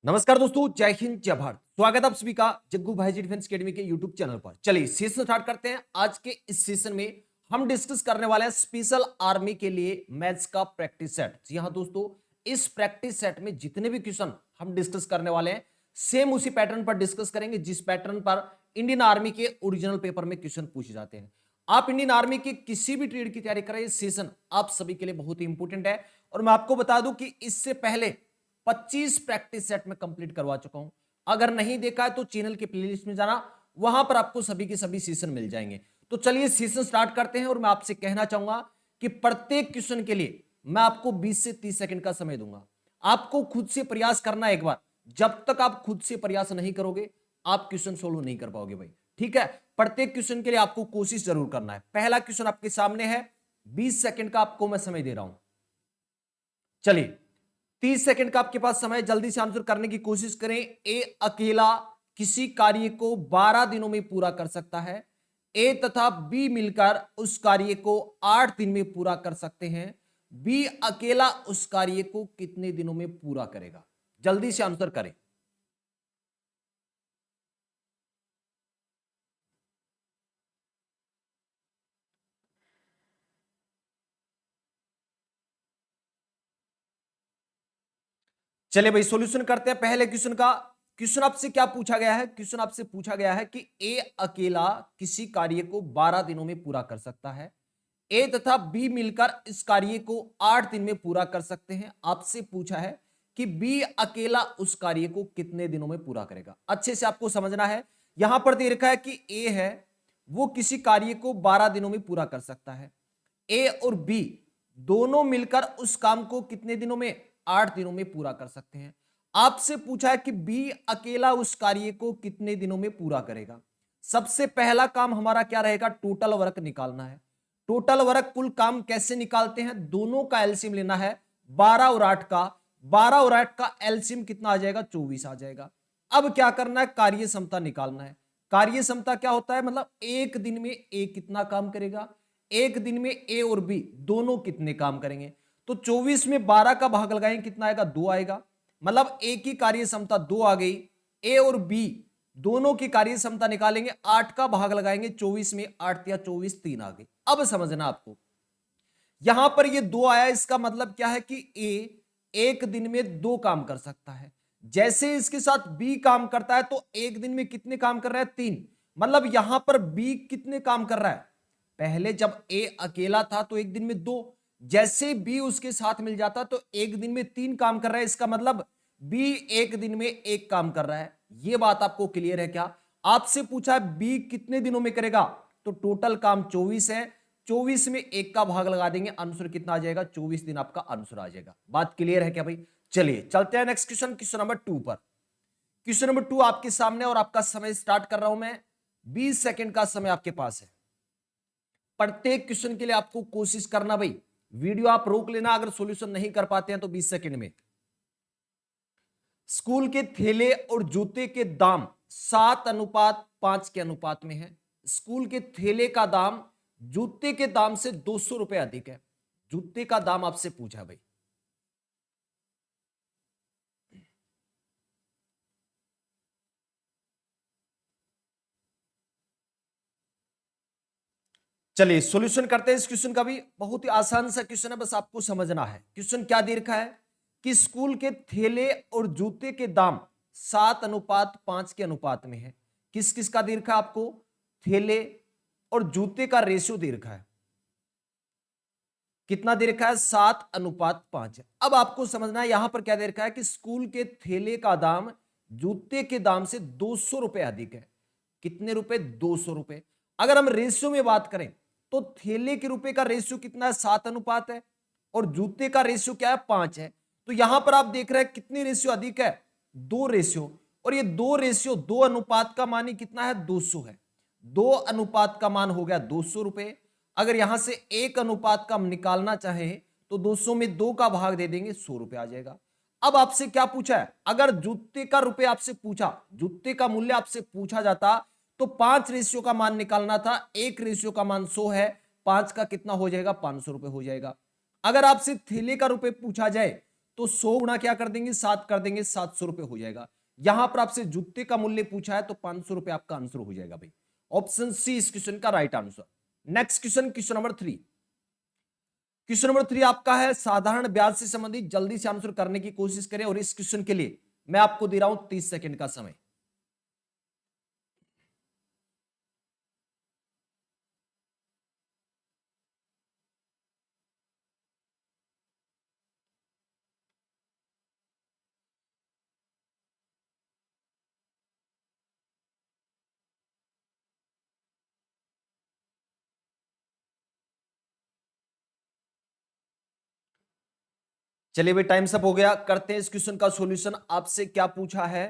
नमस्कार दोस्तों, जय हिंद जय भारत। स्वागत है आप सभी का जग्गू भाई जी डिफेंस एकेडमी के यूट्यूब चैनल पर। चलिए सेशन स्टार्ट करते हैं। आज के इस सेशन में हम डिस्कस करने वाले हैं स्पेशल आर्मी के लिए मैथ्स का प्रैक्टिस सेट। जी हाँ दोस्तों, इस प्रैक्टिस सेट में जितने भी क्वेश्चन हम डिस्कस करने वाले हैं सेम उसी पैटर्न पर डिस्कस करेंगे जिस पैटर्न पर इंडियन आर्मी के ओरिजिनल पेपर में क्वेश्चन पूछे जाते हैं। आप इंडियन आर्मी के किसी भी ट्रेड की तैयारी करें, ये सेशन आप सभी के लिए बहुत ही इंपॉर्टेंट है। और मैं आपको बता दूं कि इससे पहले 25 प्रैक्टिस सेट में कंप्लीट करवा चुका हूं। अगर नहीं देखा है तो चैनल के प्लेलिस्ट में जाना, वहां पर आपको सभी के सभी सेशन मिल जाएंगे। तो चलिए सेशन स्टार्ट करते हैं। और मैं आपसे कहना चाहूंगा कि प्रत्येक क्वेश्चन के लिए मैं आपको 20 से 30 सेकंड का समय दूंगा। आपको खुद से प्रयास करना है। एक बार जब तक आप खुद से प्रयास नहीं करोगे आप क्वेश्चन सोल्व नहीं कर पाओगे भाई। ठीक है, प्रत्येक क्वेश्चन के लिए आपको कोशिश जरूर करना है। पहला क्वेश्चन आपके सामने है, 20 सेकंड का आपको मैं समय दे रहा हूं। चलिए 30 सेकंड का आपके पास समय, जल्दी से आंसर करने की कोशिश करें। ए अकेला किसी कार्य को 12 दिनों में पूरा कर सकता है। ए तथा बी मिलकर उस कार्य को 8 दिन में पूरा कर सकते हैं। बी अकेला उस कार्य को कितने दिनों में पूरा करेगा? जल्दी से आंसर करें। चलिए भाई सॉल्यूशन करते हैं पहले क्वेश्चन का। क्वेश्चन आपसे क्या पूछा गया है? क्वेश्चन आपसे पूछा गया है कि ए अकेला किसी कार्य को 12 दिनों में पूरा कर सकता है। ए तथा बी मिलकर इस कार्य को 8 दिन में पूरा कर सकते हैं। आपसे पूछा है कि बी अकेला उस कार्य को कितने दिनों में पूरा करेगा। अच्छे से आपको समझना है। यहां पर दे रखा है कि ए है वो किसी कार्य को 12 दिनों में पूरा कर सकता है। ए और बी दोनों मिलकर उस काम को कितने दिनों में? 8 दिनों में पूरा कर सकते हैं। आपसे पूछा है कि बी अकेला उस कार्य को कितने दिनों में पूरा करेगा। सबसे पहला काम हमारा क्या रहेगा? टोटल वर्क निकालना है। टोटल वर्क, कुल काम कैसे निकालते हैं? दोनों का एलसीएम लेना है। 12 और 8 का, 12 और 8 का एलसीएम कितना आ जाएगा? 24 आ जाएगा। अब क्या करना है? कार्य क्षमता निकालना है। कार्य क्षमता क्या होता है? मतलब एक दिन में ए कितना काम करेगा, एक दिन में ए और बी दोनों कितने काम करेंगे। तो 24 में 12 का भाग लगाएंगे, कितना आएगा? 2 आएगा। मतलब ए की कार्य क्षमता 2 आ गई। ए और बी दोनों की कार्य क्षमता निकालेंगे, 8 का भाग लगाएंगे 24 में, 8 या 24 3 आ गई। अब समझना आपको, यहां पर ये 2 आया, इसका मतलब क्या है कि ए एक दिन में 2 काम कर सकता है। जैसे इसके साथ बी काम करता है तो एक दिन में कितने काम कर रहा है? 3। मतलब यहां पर बी कितने काम कर रहा है? पहले जब ए अकेला था तो एक दिन में 2, जैसे बी उसके साथ मिल जाता तो एक दिन में 3 काम कर रहा है। इसका मतलब बी एक दिन में 1 काम कर रहा है। यह बात आपको क्लियर है क्या? आपसे पूछा है बी कितने दिनों में करेगा, तो टोटल काम 24 है। 24 में 1 का भाग लगा देंगे, आंसर कितना आ जाएगा? 24 दिन आपका आंसर आ जाएगा। बात क्लियर है क्या भाई? चलिए चलते हैं नेक्स्ट क्वेश्चन, क्वेश्चन नंबर 2 पर। क्वेश्चन नंबर 2 आपके सामने और आपका समय स्टार्ट कर रहा हूं मैं। 20 सेकंड का समय आपके पास है। प्रत्येक क्वेश्चन के लिए आपको कोशिश करना भाई, वीडियो आप रोक लेना अगर सॉल्यूशन नहीं कर पाते हैं तो 20 सेकंड में। स्कूल के थैले और जूते के दाम 7:5 के अनुपात में है। स्कूल के थैले का दाम जूते के दाम से 200 रुपए अधिक है। जूते का दाम आपसे पूछा भाई। चलिए सॉल्यूशन करते हैं इस क्वेश्चन का भी। बहुत ही आसान सा क्वेश्चन है, बस आपको समझना है। क्वेश्चन क्या दे रखा है कि स्कूल के थैले और जूते के दाम 7:5 के अनुपात में है। किस किस का दे रखा है आपको? थैले और जूते का रेशियो दे रखा है। कितना दे रखा है? 7:5। अब आपको समझना है यहां पर क्या दे रखा है कि स्कूल के थैले का दाम जूते के दाम से 200 रुपए अधिक है। कितने रुपए? 200 रुपए। अगर हम रेशियो में बात करें तो थैले के रुपए का रेशियो कितना है? 7 अनुपात है। और जूते का रेशियो क्या है? 5 है। तो यहां पर आप देख रहे हैं कितनी रेशियो अधिक है? 2 रेशियो। और ये 2 रेशियो 2 अनुपात का मान ही कितना है? 200 है। 2 अनुपात का मान हो गया 200 रुपए। अगर यहां से 1 अनुपात का हम निकालना चाहें तो 200 में 2 का भाग दे देंगे, 100 रुपए आ जाएगा। अब आपसे क्या पूछा है? अगर जूते का रुपए आपसे पूछा, जूते का मूल्य आपसे पूछा जाता तो 5 रेशियो का मान निकालना था। 1 रेशियो का मान 100 है, 5 का कितना हो जाएगा? 500 रुपए हो जाएगा। अगर आपसे थैले का रुपए पूछा जाए तो 100 गुणा क्या कर देंगे 7 कर देंगे, 700 रुपए हो जाएगा। यहां पर आपसे जूते का मूल्य पूछा है तो 500 रुपए आपका आंसर हो जाएगा भाई। ऑप्शन सी इस क्वेश्चन का right answer. Next question, question number 3। Question number 3 आपका है साधारण ब्याज से संबंधित। जल्दी से आंसर करने की कोशिश करें और इस क्वेश्चन के लिए मैं आपको दे रहा हूं 30 सेकंड का समय। चलिए भाई टाइम सब हो गया। करते हैं इस क्वेश्चन का सॉल्यूशन। आपसे क्या पूछा है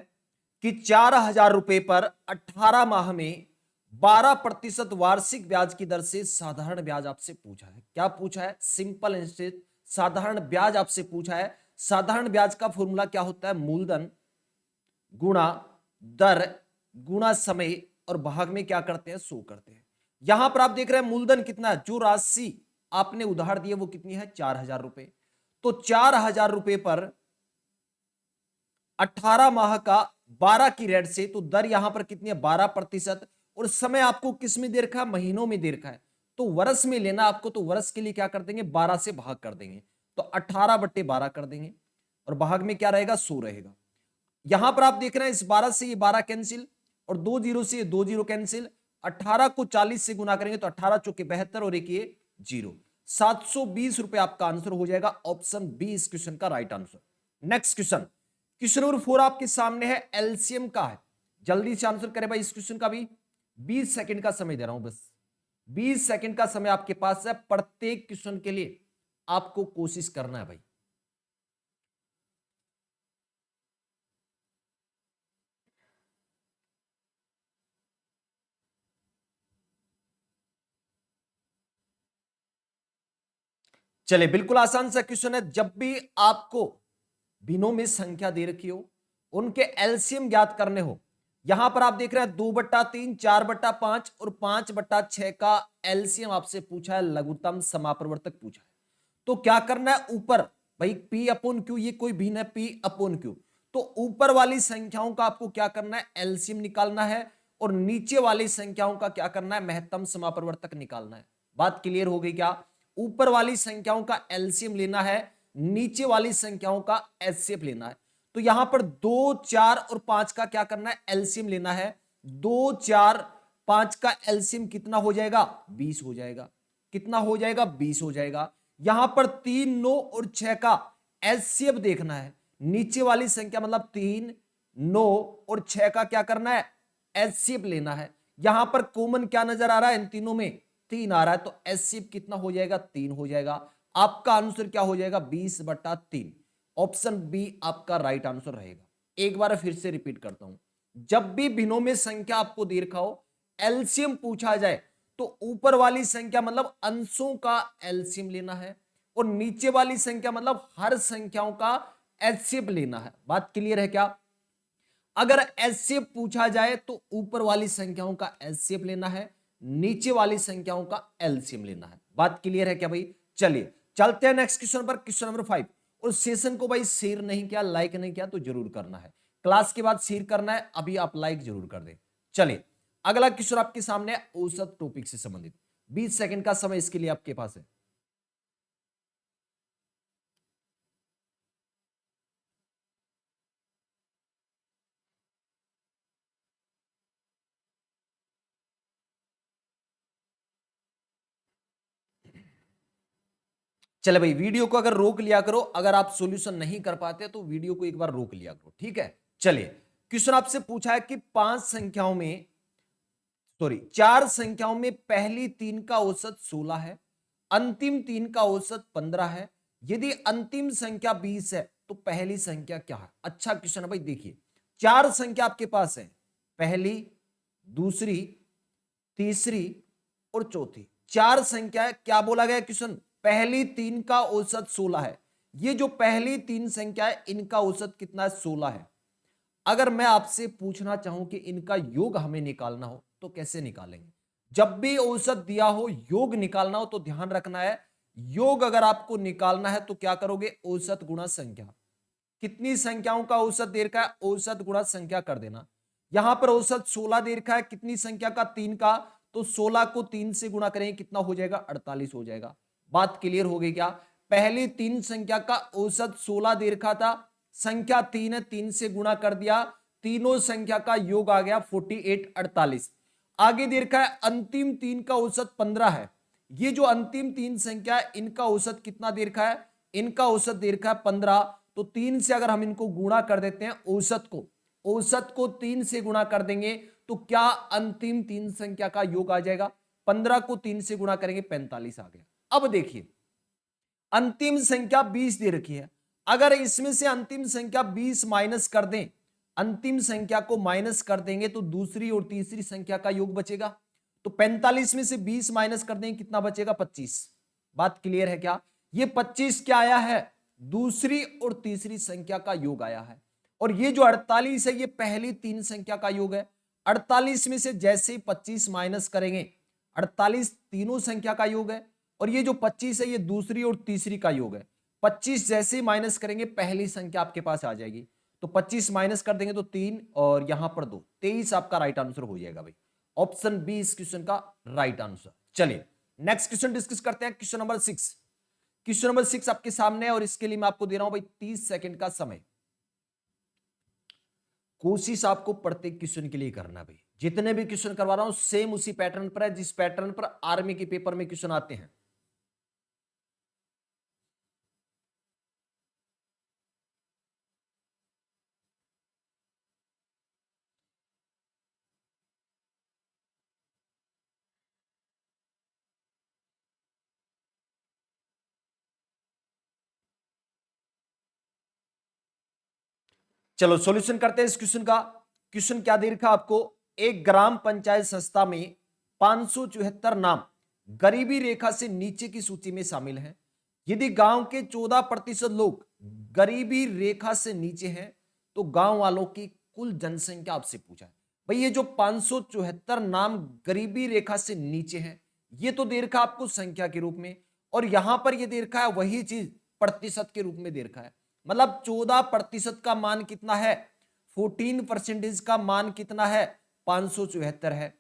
कि 4,000 रुपए पर 18 माह में 12% वार्षिक ब्याज की दर से साधारण ब्याज आपसे पूछा है। क्या पूछा है? सिंपल एंड स्ट्रेट साधारण ब्याज आपसे पूछा है। साधारण ब्याज का फॉर्मूला क्या होता है? मूलधन गुणा दर गुणा समय और भाग में क्या करते हैं? 100 करते हैं। यहां पर आप देख रहे हैं मूलधन कितना है, जो राशि आपने उधार दी है वो कितनी है? 4,000 रुपए। तो 4,000 रुपए पर 18 माह का 12 की रेट से, तो दर यहां पर कितनी है? 12%। और समय आपको किस में दे रखा है? महीनों में दे रखा है। तो वर्ष में लेना आपको, तो वर्ष के लिए क्या कर देंगे? 12 से भाग कर देंगे। तो 18/12 कर देंगे और भाग में क्या रहेगा? 100 रहेगा। यहां पर आप देख रहे हैं इस 12 से ये 12 कैंसिल और 2 जीरो से ये 2 जीरो कैंसिल। 18 को 40 से गुना करेंगे तो 18 चौके 72 और एक ये जीरो। 720 रुपए आपका आंसर हो जाएगा। ऑप्शन बी इस क्वेश्चन का right answer. Next question, question number 4 आपके सामने है, एलसीएम का है। जल्दी से आंसर करें भाई इस क्वेश्चन का भी। 20 सेकंड का समय दे रहा हूं, बस 20 सेकंड का समय आपके पास है। प्रत्येक क्वेश्चन के लिए आपको कोशिश करना है भाई। चलिए बिल्कुल आसान सा क्वेश्चन है। जब भी आपको भिन्नों में संख्या दे रखी हो, उनके एलसीएम ज्ञात करने हो, यहां पर आप देख रहे हैं 2/3, 4/5 और 5/6 का एलसीएम आपसे पूछा है, लघुत्तम समापरिवर्तक पूछा है। तो क्या करना है? ऊपर भाई P अपॉन Q, ये कोई भिन्न है P अपॉन Q, तो ऊपर वाली संख्याओं का आपको क्या करना है? एलसीएम निकालना है और नीचे वाली संख्याओं का क्या करना है? महत्तम समापरिवर्तक निकालना है। बात क्लियर हो गई क्या? ऊपर वाली संख्याओं का एलसीएम लेना है, नीचे वाली संख्याओं का एचसीएफ लेना है। तो यहां पर 2, 4 और 5 का क्या करना है? एलसीएम लेना है। 2, 4, 5 का एलसीएम कितना हो जाएगा? 20 हो जाएगा। कितना हो जाएगा? 20 हो जाएगा। यहां पर 3, 9 और 6 का एचसीएफ देखना है। नीचे वाली संख्या मतलब 3, 9 और 6 का क्या करना है? एचसीएफ लेना है। यहां पर कॉमन क्या नजर आ रहा है? इन तीनों में 3 आ रहा है, तो एचसीएफ कितना हो जाएगा? 3 हो जाएगा। आपका आंसर क्या हो जाएगा? 20/3। ऑप्शन बी आपका राइट आंसर रहेगा। एक बार फिर से रिपीट करता हूं, जब भी भिन्नों में संख्या आपको दे रखा हो, एलसीएम पूछा जाए, तो ऊपर वाली संख्या मतलब अंशों का एलसीएम लेना है और नीचे वाली संख्या मतलब हर संख्याओं का एचसीएफ लेना है। बात क्लियर है क्या? अगर एचसीएफ पूछा जाए तो ऊपर वाली संख्याओं का एचसीएफ लेना है, नीचे वाली संख्याओं का एलसीएम लेना है। बात क्लियर है क्या भाई? चलिए चलते हैं नेक्स्ट क्वेश्चन पर, क्वेश्चन नंबर 5। और सेशन को भाई शेयर नहीं किया, लाइक नहीं किया तो जरूर करना है। क्लास के बाद शेयर करना है, अभी आप लाइक जरूर कर दें। चलिए अगला क्वेश्चन आपके सामने है, औसत टॉपिक से संबंधित। 20 सेकंड का समय इसके लिए आपके पास है। चले भाई वीडियो को अगर रोक लिया करो, अगर आप सॉल्यूशन नहीं कर पाते तो वीडियो को एक बार रोक लिया करो, ठीक है? चलिए क्वेश्चन आपसे पूछा है कि 5 संख्याओं में, सॉरी 4 संख्याओं में पहली 3 का औसत 16 है, अंतिम 3 का औसत 15 है। यदि अंतिम संख्या 20 है तो पहली संख्या क्या है? अच्छा क्वेश्चन है भाई। देखिए 4 संख्या आपके पास है, पहली, दूसरी, तीसरी और चौथी। 4 संख्या है। क्या बोला गया क्वेश्चन? पहली 3 का औसत 16 है। ये जो पहली 3 संख्या है इनका औसत कितना है? 16 है। अगर मैं आपसे पूछना चाहूं कि इनका योग हमें निकालना हो तो कैसे निकालेंगे? जब भी औसत दिया हो, योग निकालना हो तो ध्यान रखना है, योग अगर आपको निकालना है तो क्या करोगे? औसत गुणा संख्या। कितनी संख्याओं का औसत दे रखा है, औसत गुणा संख्या कर देना। यहां पर औसत 16 दे रखा है, कितनी संख्या का, 3 का, तो 16 को 3 से गुणा करेंगे, कितना हो जाएगा, 48 हो जाएगा। बात क्लियर हो गई क्या? पहली 3 संख्या का औसत 16 दे रखा था, संख्या 3 है, 3 से गुणा कर दिया, तीनों संख्या का योग आ गया 48, 48। आगे दे रखा है अंतिम 3 का औसत 15 है। ये जो अंतिम 3 संख्या है, इनका औसत कितना दे रखा है, इनका औसत दे रखा है 15। तो 3 से अगर हम इनको गुणा कर देते हैं, औसत को 3 से गुणा कर देंगे, तो क्या अंतिम 3 संख्या का योग आ जाएगा, 15 को 3 से गुणा करेंगे, 45 आ गया। अब देखिए अंतिम संख्या 20 दे रखी है, अगर इसमें से अंतिम संख्या 20 माइनस कर दें, अंतिम संख्या को माइनस कर देंगे, तो दूसरी और तीसरी संख्या का योग बचेगा। तो 45 में से 20 माइनस कर देंगे, कितना बचेगा, 25। बात क्लियर है क्या? ये 25 क्या आया है, दूसरी और तीसरी संख्या का योग आया है। और ये जो 48 है, ये पहली 3 संख्या का योग है। 48 में से जैसे ही 25 माइनस करेंगे, 48 तीनों संख्या का योग है, और ये जो 25 है, ये दूसरी और तीसरी का योग है। 25 जैसे ही माइनस करेंगे, पहली संख्या आपके पास आ जाएगी। तो 25 माइनस कर देंगे तो 3, और यहां पर 2, 23 आपका राइट आंसर हो जाएगा भाई। ऑप्शन बी इस क्वेश्चन का राइट आंसर। चलिए नेक्स्ट क्वेश्चन डिस्कस करते हैं, क्वेश्चन नंबर 6। क्वेश्चन नंबर 6 आपके सामने है, और इसके लिए मैं आपको दे रहा हूं भाई 30 सेकंड का समय। कोशिश आपको प्रत्येक क्वेश्चन के लिए करना भाई। जितने भी क्वेश्चन करवा रहा हूं सेम उसी पैटर्न पर है, जिस पैटर्न पर आर्मी के पेपर में क्वेश्चन आते हैं। चलो सॉल्यूशन करते हैं इस क्वेश्चन का। क्वेश्चन क्या दे रखा आपको, एक ग्राम पंचायत संस्था में 574 नाम गरीबी रेखा से नीचे की सूची में शामिल हैं। यदि गांव के 14% लोग गरीबी रेखा से नीचे हैं, तो गांव वालों की कुल जनसंख्या आपसे पूछा है। भाई ये जो 574 नाम गरीबी रेखा से नीचे हैं, ये तो दे रखा आपको संख्या के रूप में, और यहां पर ये दे रखा है वही चीज प्रतिशत के रूप में दे रखा है। मतलब 14% का मान कितना है, 14% का मान कितना है, 574 है।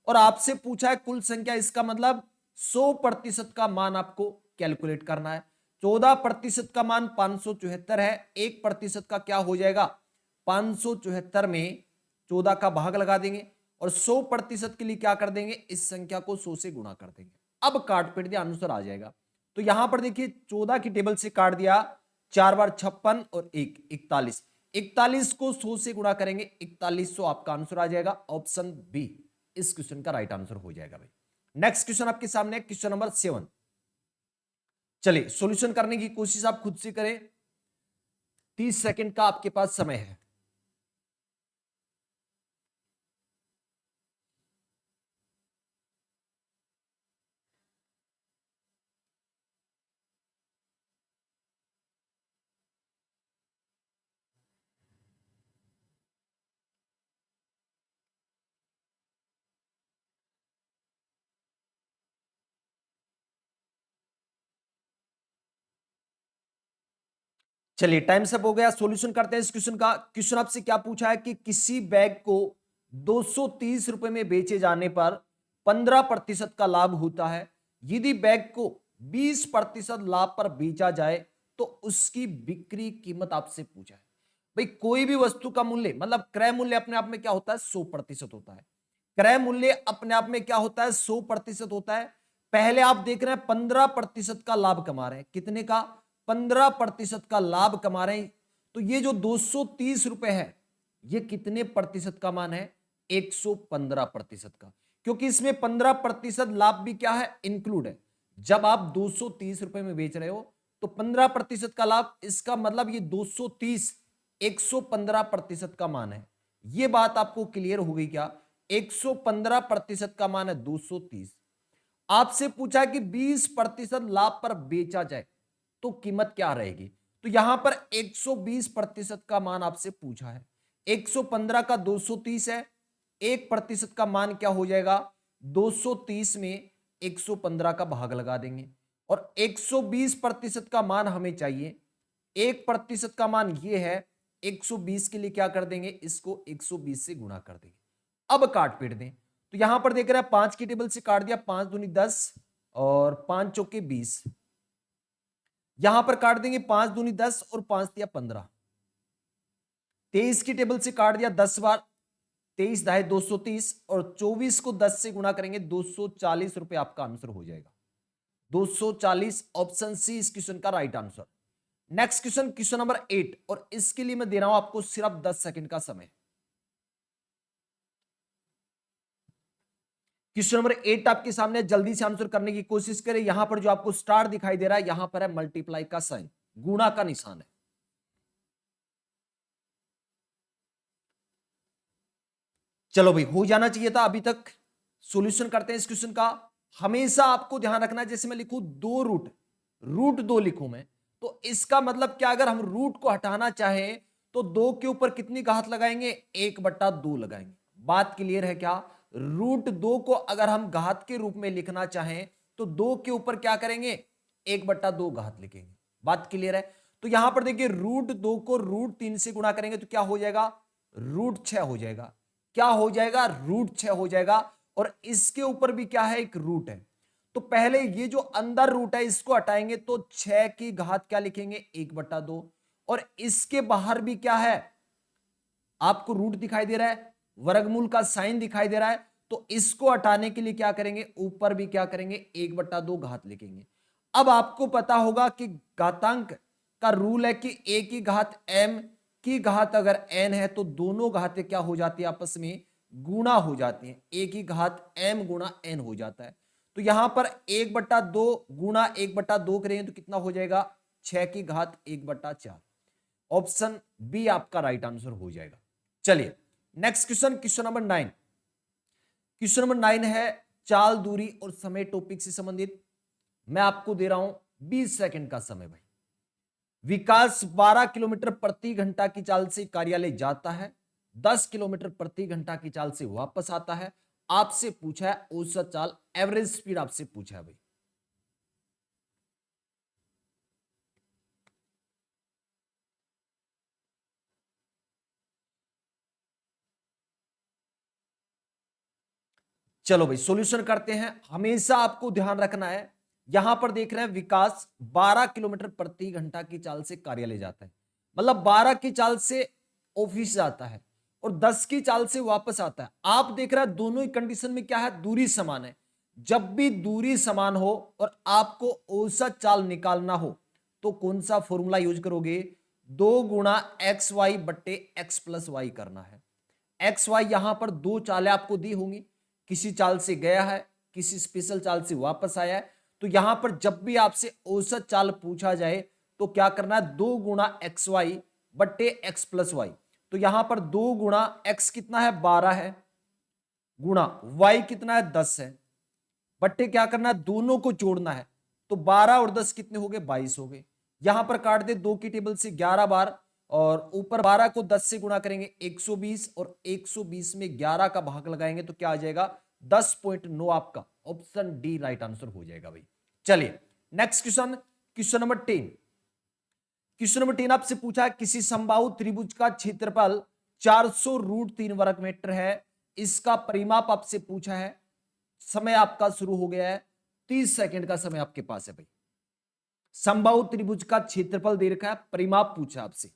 और आपसे पूछा है कुल संख्या, इसका मतलब 100% का मान आपको कैलकुलेट करना है। 14% का मान 574 है, 1% का क्या हो जाएगा, 574 में 14 का भाग लगा देंगे, और 100% के लिए क्या कर देंगे, इस संख्या को 100 से गुणा कर देंगे। अब काट पीट दिया, आंसर आ जाएगा। तो यहां पर देखिए 14 की टेबल से काट दिया, 4 बार 56 और 1 41, 41 को 100 से गुणा करेंगे, 4100 आपका आंसर आ जाएगा। ऑप्शन बी इस क्वेश्चन का राइट आंसर हो जाएगा भाई। नेक्स्ट क्वेश्चन आपके सामने क्वेश्चन नंबर 7। चलिए सॉल्यूशन करने की कोशिश आप खुद से करें, 30 सेकंड का आपके पास समय है। चलिए टाइम सब हो गया, सॉल्यूशन करते हैं इस क्वेश्चन का। क्वेश्चन आपसे क्या पूछा है कि किसी बैग को 230 रुपए में बेचे जाने पर 15% का लाभ होता है। यदि बैग को 20% लाभ पर बेचा जाए तो उसकी बिक्री कीमत आपसे पूछा है। भाई कोई भी वस्तु का मूल्य, मतलब क्रय मूल्य अपने आप में क्या होता है, 100% होता है। क्रय मूल्य अपने आप में क्या होता है, 100% होता है। पहले आप देख रहे हैं 15% का लाभ कमा रहे हैं, कितने का, 15% का लाभ कमा रहे हैं। तो ये जो 230 रुपए है, ये कितने प्रतिशत का मान है, 115% का, क्योंकि इसमें 15% लाभ भी क्या है, इंक्लूड है। जब आप 230 रुपए में बेच रहे हो तो 15% का लाभ, इसका मतलब ये 230 115% का मान है। ये बात आपको क्लियर हो गई क्या, 115% का मान है 230। आपसे पूछा कि 20% लाभ पर बेचा जाए तो कीमत क्या रहेगी। तो यहां पर 120% का मान आपसे पूछा है। 115 का 230 है, 1% का मान क्या हो जाएगा, 230 में 115 का भाग लगा देंगे, और 120% का मान हमें चाहिए 1% का मान ये है, 120 के लिए क्या कर देंगे, इसको 120 से गुणा कर देंगे। अब काट पीट दें, तो यहां पर देख रहे हैं 5 की टेबल से काट दिया, 5 दूनी 10 और 5 चौके 20। यहां पर काट देंगे 5 दूनी 10 और 5 दिया 15। 23 की टेबल से काट दिया 10 बार, 23 दाए 230 और 24 को 10 से गुणा करेंगे, 240 रुपए आपका आंसर हो जाएगा। 240 ऑप्शन सी इस क्वेश्चन का right answer. Next question, question number 8, और इसके लिए मैं दे रहा हूं आपको सिर्फ 10 सेकंड का समय। क्वेश्चन नंबर 8 आपके सामने, जल्दी से आंसर करने की कोशिश करें। यहां पर जो आपको स्टार दिखाई दे रहा है, यहां पर है मल्टीप्लाई का साइन, गुणा का निशान है। चलो भाई, हो जाना चाहिए था अभी तक। सॉल्यूशन करते हैं इस क्वेश्चन का। हमेशा आपको ध्यान रखना है, जैसे मैं लिखूं दो रूट, रूट दो लिखूं मैं, तो इसका मतलब क्या, अगर हम रूट को हटाना चाहें तो दो के ऊपर कितनी घात लगाएंगे, 1/2 लगाएंगे। बात क्लियर है क्या? रूट दो को अगर हम घात के रूप में लिखना चाहें तो दो के ऊपर क्या करेंगे, 1/2 घात लिखेंगे। बात क्लियर है? तो यहां पर देखिए, रूट दो को रूट 3 से गुणा करेंगे तो क्या हो जाएगा, रूट 6 हो जाएगा। क्या हो जाएगा, रूट 6 हो जाएगा। और इसके ऊपर भी क्या है, एक रूट है। तो पहले ये जो अंदर रूट है इसको हटाएंगे तो 6 की घात क्या लिखेंगे, 1/2। और इसके बाहर भी क्या है, आपको रूट दिखाई दे रहा है, वर्गमूल का साइन दिखाई दे रहा है, तो इसको हटाने के लिए क्या करेंगे, ऊपर भी क्या करेंगे, 1/2 घात लिखेंगे। अब आपको पता होगा कि घातांक का रूल है कि a की घात m की घात अगर n है तो दोनों घातें क्या हो जाती है, आपस में गुणा हो जाती है। a की घात m गुणा n हो जाता है। तो यहां पर 1/2 गुणा 1/2 करेंगे तो कितना हो जाएगा, 6 की घात 1/4। ऑप्शन बी आपका राइट आंसर हो जाएगा। चलिए next question, question number 9। Question number 9 है चाल, दूरी और समय टॉपिक से संबंधित। मैं आपको दे रहा हूं 20 सेकंड का समय भाई। विकास 12 किलोमीटर प्रति घंटा की चाल से कार्यालय जाता है, 10 किलोमीटर प्रति घंटा की चाल से वापस आता है। आपसे पूछा है औसत चाल, एवरेज स्पीड आपसे पूछा है भाई। चलो भाई सॉल्यूशन करते हैं। हमेशा आपको ध्यान रखना है, यहां पर देख रहे हैं विकास 12 किलोमीटर प्रति घंटा की चाल से कार्यालय जाता है, मतलब 12 की चाल से ऑफिस जाता है और 10 की चाल से वापस आता है। आप देख रहे हैं दोनों ही कंडीशन में क्या है, दूरी समान है। जब भी दूरी समान हो और आपको औसत चाल निकालना हो तो कौन सा फॉर्मूला यूज करोगे, 2 गुणा XY/X+Y करना है। XY यहां पर दो चालें आपको दी होंगी, किसी चाल से गया है, किसी स्पेशल चाल से वापस आया है। तो यहां पर जब भी आपसे औसत चाल पूछा जाए तो क्या करना है, 2 गुणा XY/X+Y। तो यहां पर 2 गुणा X कितना है, 12 है, गुणा Y कितना है, 10 है, बट्टे क्या करना है, दोनों को जोड़ना है। तो 12 और 10 कितने हो गए, 22 हो गए। यहां पर काट दे, 2 की टेबल से 11 बार और ऊपर 12 को 10 से गुणा करेंगे 120 और 120 में 11 का भाग लगाएंगे तो क्या आ जाएगा, 10.9। आपका ऑप्शन डी राइट आंसर हो जाएगा भाई। चलिए next question, question number 10। Question number 10 आपसे पूछा है, किसी समबाहु त्रिभुज का क्षेत्रफल 400√3 वर्ग मीटर है, इसका परिमाप आपसे पूछा है। समय आपका शुरू हो गया है, 30 सेकंड का समय आपके पास है भाई। समबाहु त्रिभुज का क्षेत्रफल दे रखा है, परिमाप पूछा आपसे।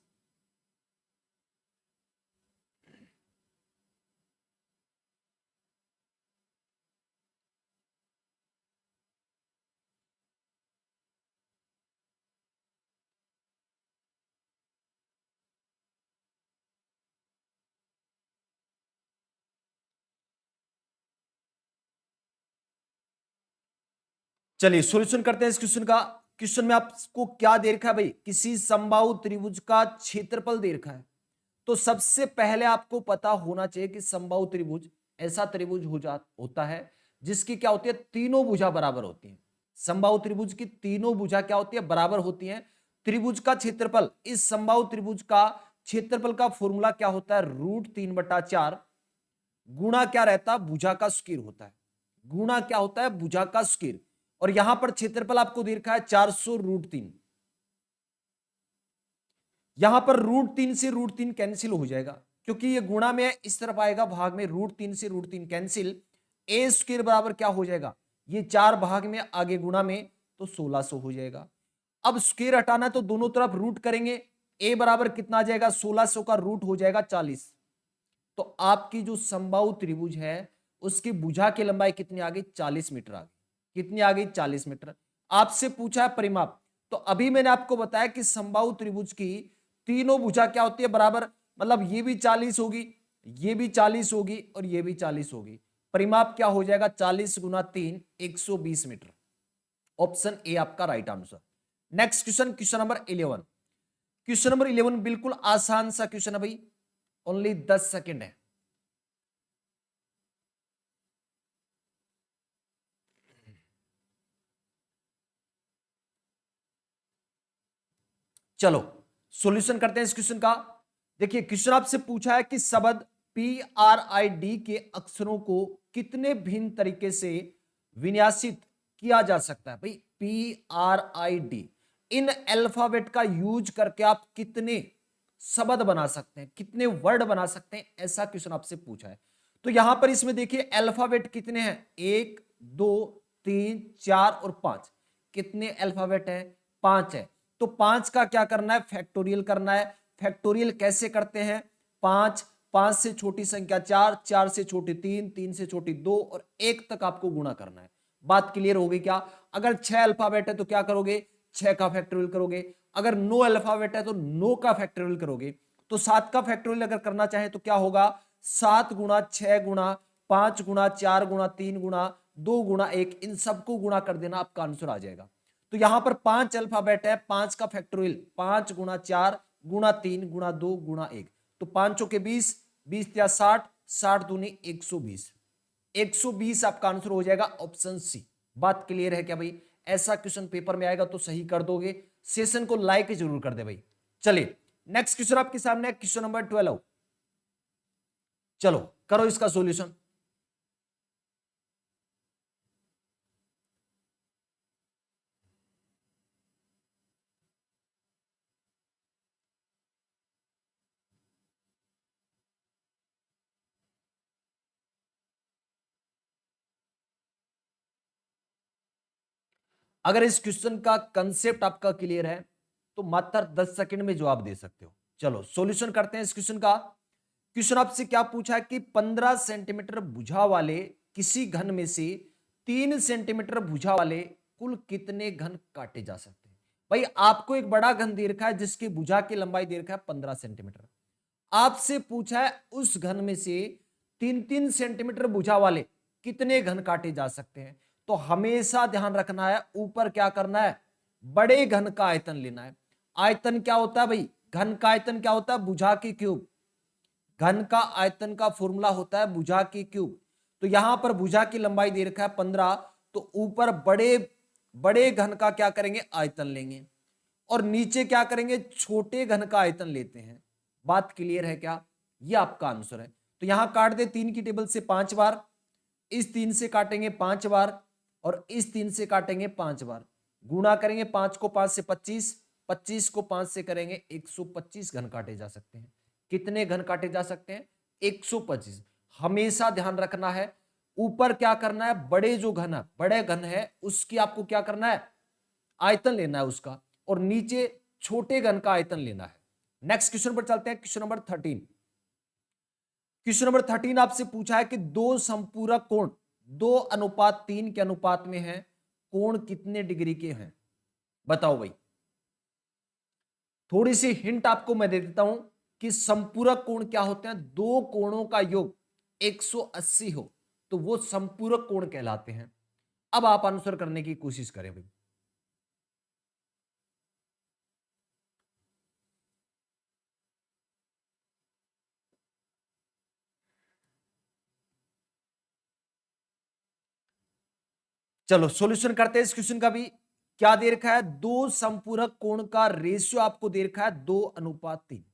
चलिए सॉल्यूशन करते हैं इस क्वेश्चन का। क्वेश्चन में आपको क्या दे रखा है भाई, किसी समबाहु त्रिभुज का क्षेत्रफल दे रखा है। तो सबसे पहले आपको पता होना चाहिए कि समबाहु त्रिभुज ऐसा त्रिभुज होता है जिसकी क्या होती है, तीनों भुजा बराबर होती है। समबाहु त्रिभुज की तीनों भुजा क्या होती है, बराबर होती है। त्रिभुज का क्षेत्रफल, इस समबाहु त्रिभुज का क्षेत्रफल का फॉर्मूला क्या होता है, √3/4 गुणा क्या रहता है, भुजा का स्क्वायर होता है। गुणा क्या होता है, भुजा का स्क्वायर। और यहां पर क्षेत्रफल आपको दे रखा है 400√3। यहां पर √3 से √3 कैंसिल हो जाएगा, क्योंकि ये गुणा में इस तरफ आएगा, भाग में √3 से √3 कैंसिल। ए स्क्वायर बराबर क्या हो जाएगा, ये 4 भाग में आगे गुणा में, तो 1600 हो जाएगा। अब स्क्वायर हटाना तो दोनों तरफ रूट करेंगे, ए बराबर कितना आ जाएगा, 1600 का रूट हो जाएगा 40। तो आपकी जो समबाहु त्रिभुज है उसकी भुजा की लंबाई कितनी आ गई, 40 मीटर आ गई। कितनी आ गई, 40 मीटर। आपसे पूछा है परिमाप, तो अभी मैंने आपको बताया कि समबाहु त्रिभुज की तीनों भुजा क्या होती है, बराबर, मतलब ये भी 40 होगी, ये भी 40 होगी और ये भी 40 होगी। परिमाप क्या हो जाएगा, 40 गुना 3, 120 मीटर। ऑप्शन ए आपका right answer. Next question, question number 11। Question number 11 बिल्कुल आसान सा क्वेश्चन है भाई, ओनली 10 सेकेंड है। चलो सॉल्यूशन करते हैं इस क्वेश्चन का। देखिए क्वेश्चन आपसे पूछा है कि शब्द PRID के अक्षरों को कितने भिन्न तरीके से विन्यासित किया जा सकता है। भाई PRID, इन अल्फाबेट का यूज करके आप कितने शब्द बना सकते हैं, कितने वर्ड बना सकते हैं, ऐसा क्वेश्चन आपसे पूछा है। तो यहां पर इसमें देखिए अल्फाबेट कितने हैं, 1 2 3 4 और 5। कितने अल्फाबेट है, 5 है। तो 5 का क्या करना है, फैक्टोरियल करना है। फैक्टोरियल कैसे करते हैं, 5, 5 से छोटी संख्या 4, 4 से छोटी 3, 3 से छोटी 2 और 1 तक आपको गुणा करना है। बात क्लियर होगी क्या। अगर 6 अल्फाबेट है तो क्या करोगे, 6 का फैक्टोरियल करोगे। अगर 9 अल्फाबेट है तो 9 का फैक्टोरियल करोगे। तो 7 का फैक्टोरियल अगर करना चाहे तो क्या होगा, 7 गुणा 6 गुणा 5 गुणा 4 गुणा 3 गुणा 2 गुणा 1, इन सबको गुणा कर देना, आपका आंसर आ जाएगा। तो यहां पर 5 अल्फाबेट है, 5 का फैक्टोरियल 5 गुणा 4 गुणा 3 गुणा 2 गुणा 1, तो 5 चौके 20, 20 या 60, 60 दूनी 120, 120 आपका आंसर हो जाएगा, ऑप्शन सी। बात क्लियर है क्या भाई। ऐसा क्वेश्चन पेपर में आएगा तो सही कर दोगे। सेशन को लाइक जरूर कर दे भाई। चलिए नेक्स्ट क्वेश्चन आपके सामने है, क्वेश्चन नंबर 12। चलो करो इसका सॉल्यूशन। अगर इस क्वेश्चन का कंसेप्ट आपका क्लियर है तो मात्र 10 सेकंड में जवाब दे सकते हो। चलो सॉल्यूशन करते हैं इस क्वेश्चन का। क्वेश्चन आपसे क्या पूछा है कि 15 सेंटीमीटर भुजा वाले किसी घन में से 3 सेंटीमीटर भुजा वाले कुल कितने घन काटे जा सकते हैं। भाई आपको एक बड़ा घन दे रखा है जिसकी भुजा की लंबाई दे रखा है 15 सेंटीमीटर। आपसे पूछा है उस घन में से 3-3 सेंटीमीटर भुजा वाले कितने घन काटे जा सकते हैं। तो हमेशा ध्यान रखना है, ऊपर क्या करना है, बड़े घन का आयतन लेना है। आयतन क्या होता है भाई, घन का आयतन क्या होता है, भुजा की क्यूब। घन का आयतन का फॉर्मूला होता है भुजा की क्यूब। तो यहां पर भुजा की लंबाई दे रखा है 15, तो ऊपर बड़े बड़े घन का क्या करेंगे, आयतन लेंगे, और नीचे क्या करेंगे, छोटे घन का आयतन लेते हैं। बात क्लियर है क्या, ये आपका आंसर है। तो यहां काट दे 3 की टेबल से 5 बार, इस 3 से काटेंगे 5 बार, और इस 3 से काटेंगे 5 बार। गुणा करेंगे 5 को 5 से 25, 25 को 5 से करेंगे 125 घन काटे जा सकते हैं। कितने घन काटे जा सकते हैं, 125। हमेशा ध्यान रखना है, ऊपर क्या करना है, बड़े जो घन है, बड़े घन है उसकी आपको क्या करना है, आयतन लेना है उसका, और नीचे छोटे घन का आयतन लेना है। नेक्स्ट क्वेश्चन पर चलते हैं, क्वेश्चन नंबर 13। क्वेश्चन नंबर 13 आपसे पूछा है कि दो संपूरक कोण 2:3 के अनुपात में है, कोण कितने डिग्री के हैं, बताओ भाई। थोड़ी सी हिंट आपको मैं दे देता हूं कि संपूरक कोण क्या होते हैं, दो कोणों का योग 180 हो तो वो संपूरक कोण कहलाते हैं। अब आप आंसर करने की कोशिश करें भाई। चलो सॉल्यूशन करते हैं इस क्वेश्चन का भी। क्या दे रखा है, दो संपूरक कोण का रेशियो आपको दे रखा है 2:3।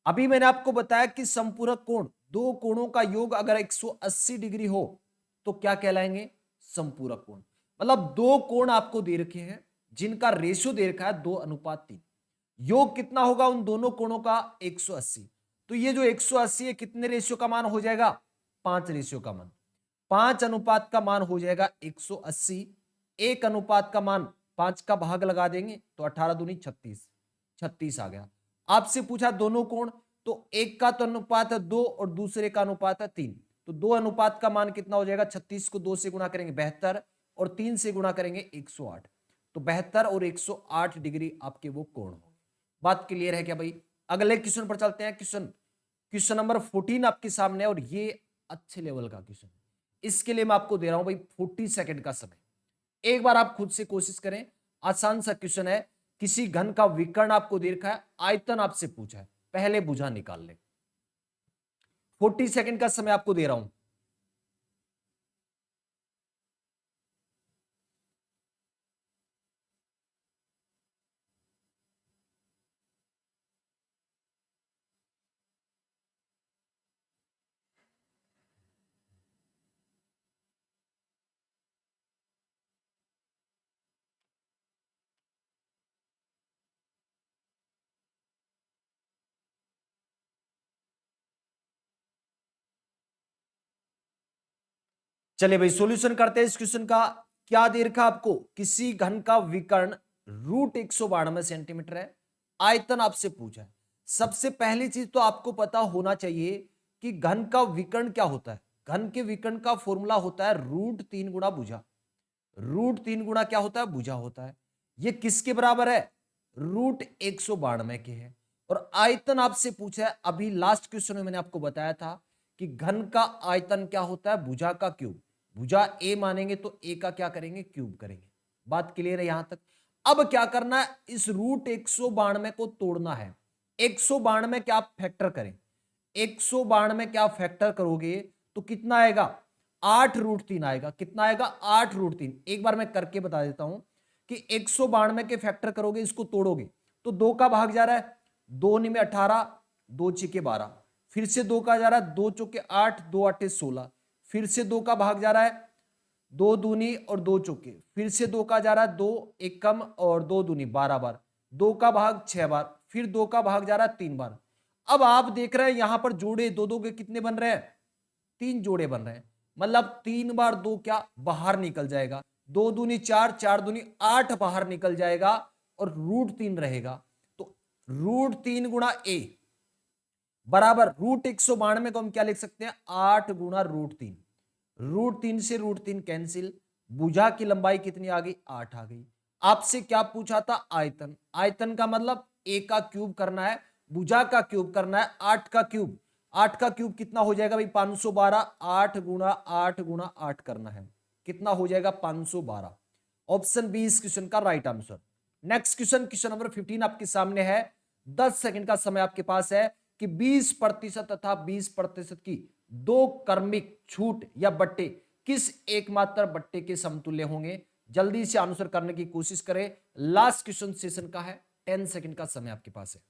अभी मैंने आपको बताया कि संपूरक कोण, दो कोणों का योग अगर 180 डिग्री हो तो क्या कहलाएंगे, संपूरक कोण। मतलब दो कोण आपको दे रखे हैं जिनका रेशियो दे रखा है 2:3। योग कितना होगा उन दोनों कोणों का 180। तो ये जो 180 है कितने रेशियो का मान हो जाएगा, 5 रेशियो का मान, 5 अनुपात का मान हो जाएगा 180। एक अनुपात का मान 5 का भाग लगा देंगे तो 18 दूनी 36, 36 आ गया। आपसे पूछा दोनों कोण, तो एक का तो अनुपात है 2 और दूसरे का अनुपात है 3, तो 2 अनुपात का मान कितना हो जाएगा, 36 को 2 से गुणा करेंगे 72 और 3 से गुणा करेंगे 108, तो 72 और 108 डिग्री आपके वो कोण होंगे। बात क्लियर है क्या भाई? अगले क्वेश्चन पर चलते हैं। क्वेश्चन क्वेश्चन नंबर 14 आपके सामने है और ये अच्छे लेवल का क्वेश्चन है। इसके लिए मैं आपको दे रहा हूं भाई 40 सेकंड का समय। एक बार आप खुद से कोशिश करें, आसान सा क्वेश्चन है। किसी घन का विकर्ण आपको दे रखा है, आयतन आपसे पूछा है, पहले भुजा निकाल ले। 40 सेकंड का समय आपको दे रहा हूं। चलिए भाई सॉल्यूशन करते हैं इस क्वेश्चन का। क्या दे रखा आपको, किसी घन का विकर्ण रूट 192 सेंटीमीटर है, आयतन आपसे पूछा है। सबसे पहली चीज तो आपको पता होना चाहिए कि घन का विकर्ण क्या होता है। घन के विकर्ण का फॉर्मूला होता है रूट 3 गुणा भुजा। रूट 3 गुणा क्या होता है, भुजा होता है। ये किसके बराबर है, रूट 192 के है। और आयतन आपसे पूछा है, अभी लास्ट क्वेश्चन में मैंने आपको बताया था कि घन का आयतन क्या होता है, भुजा का क्यूब। भुजा ए मानेंगे तो ए का क्या करेंगे, क्यूब करेंगे। बात क्लियर है यहां तक? अब क्या करना है, इस रूट 192 को तोड़ना है। 192 क्या आप फैक्टर करें, 192 क्या आप फैक्टर करोगे तो कितना आएगा, 8√3 आएगा। कितना आएगा, 8√3। एक बार मैं करके बता देता हूं कि 192 के फैक्टर करोगे, इसको तोड़ोगे तो 2 का भाग जा रहा है, 2 में 18, 2 छिके 12, फिर से 2 का जा रहा है, 2 चौके 8, 2 8 16, फिर से 2 का भाग जा रहा है, 2 दूनी और 2 चौके, फिर से 2 का जा रहा है, 2 एक कम और 2 दूनी 12 बार, 2 का भाग 6 बार, फिर 2 का भाग जा रहा है 3 बार। अब आप देख रहे हैं यहां पर जोड़े दो दो के कितने बन रहे हैं, 3 जोड़े बन रहे हैं। मतलब 3 बार 2 क्या बाहर निकल जाएगा, 2 दूनी 4, 4 दूनी 8 बाहर निकल जाएगा और रूट 3 रहेगा। तो रूट 3 गुणा ए बराबर रूट 192 को हम क्या लिख सकते हैं, 8 गुणा रूट 3। रूट 3 से रूट 3 कैंसिल, भुजा की लंबाई कितनी आ गई, 8 आ गई। आपसे क्या पूछा था, आयतन। आयतन का मतलब ए का क्यूब करना है, भुजा का क्यूब करना है, 8 का क्यूब। 8 का क्यूब कितना हो जाएगा भाई, 512। 8 गुणा 8 गुणा 8 करना है, कितना हो जाएगा, 512। ऑप्शन बी इस क्वेश्चन का right answer. Next question, question number 15 आपके सामने है। 10 सेकंड का समय आपके पास है कि 20% तथा 20% की दो क्रमिक छूट या बट्टे किस एकमात्र बट्टे के समतुल्य होंगे। जल्दी से आंसर करने की कोशिश करें। लास्ट क्वेश्चन सेशन का है, 10 सेकंड का समय आपके पास है।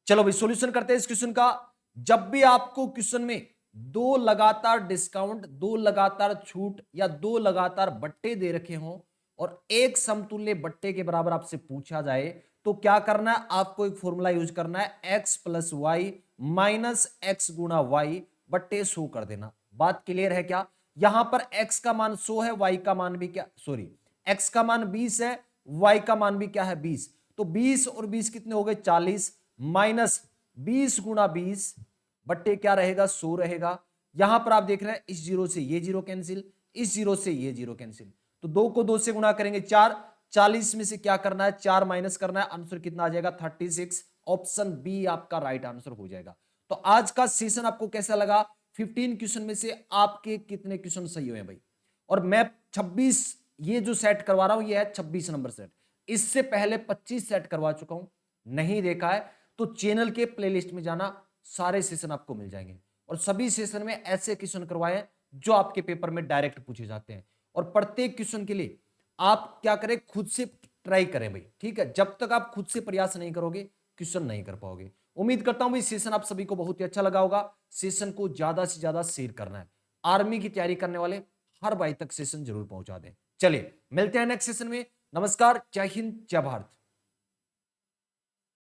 चलो भाई सॉल्यूशन करते हैं इस क्वेश्चन का। जब भी आपको क्वेश्चन में दो लगातार डिस्काउंट, दो लगातार छूट या दो लगातार बट्टे दे रखे हों और एक समतुल्य बट्टे के बराबर आपसे पूछा जाए तो क्या करना है, आपको एक फॉर्मूला यूज करना है, x plus Y minus X गुणा वाई बट्टे 100 कर देना। बात क्लियर है क्या? यहां पर x का मान 100 है, y का मान भी क्या, सॉरी, x का मान 20 है, y का मान भी क्या है, 20। तो 20 और 20 कितने हो गए, 40, माइनस 20 गुणा 20 बट्टे क्या रहेगा, 100 रहेगा। यहां पर आप देख रहे हैं इस जीरो से ये जीरो कैंसिल, इस जीरो से ये जीरो कैंसिल, तो 2 को 2 से गुणा करेंगे 4, 40 में से क्या करना है, 4 माइनस करना है, आंसर कितना आ जाएगा, 36। ऑप्शन बी आपका राइट आंसर हो जाएगा। तो आज का सेशन आपको कैसा लगा? 15 क्वेश्चन में से आपके कितने क्वेश्चन सही हुए भाई? और मैं 26 ये जो सेट करवा रहा हूं ये है 26 नंबर सेट। इससे पहले 25 सेट करवा चुका हूं, नहीं देखा है तो चैनल के प्लेलिस्ट में जाना, सारे सेशन आपको मिल जाएंगे। और सभी सेशन में ऐसे क्वेश्चन करवाए हैं जो आपके पेपर में डायरेक्ट पूछे जाते हैं। और प्रत्येक क्वेश्चन के लिए आप क्या करें, खुद से ट्राई करें भाई, ठीक है? जब तक आप खुद से प्रयास नहीं करोगे क्वेश्चन नहीं कर पाओगे। उम्मीद करता हूं भाई सेशन आप सभी को बहुत ही अच्छा लगा होगा। सेशन को ज्यादा से ज्यादा शेयर करना है। आर्मी की तैयारी करने वाले हर भाई तक सेशन जरूर पहुंचा दें। चलिए मिलते हैं नेक्स्ट सेशन में। नमस्कार, जय हिंद, जय भारत।